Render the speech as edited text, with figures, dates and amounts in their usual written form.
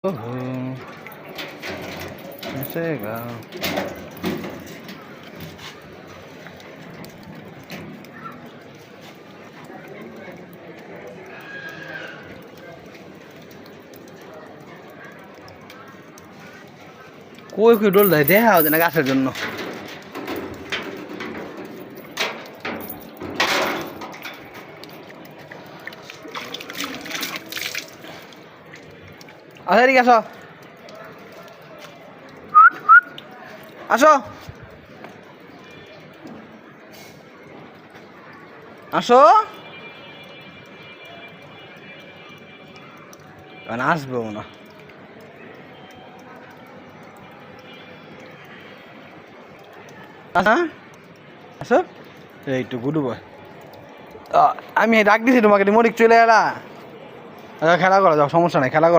ওহো মিশেগা কই কই ডোল দেয় দেখা হচ্ছে না গাছের জন্য আচ্ছা এদিকে আসো আসো আসো আসবো না আচ্ছা আসো এইটু গুডু বয় আমি ডাক দিছি তোমাকে মরিক চলে এলা খেলা করো যাও সমস্যা নাই খেলা করো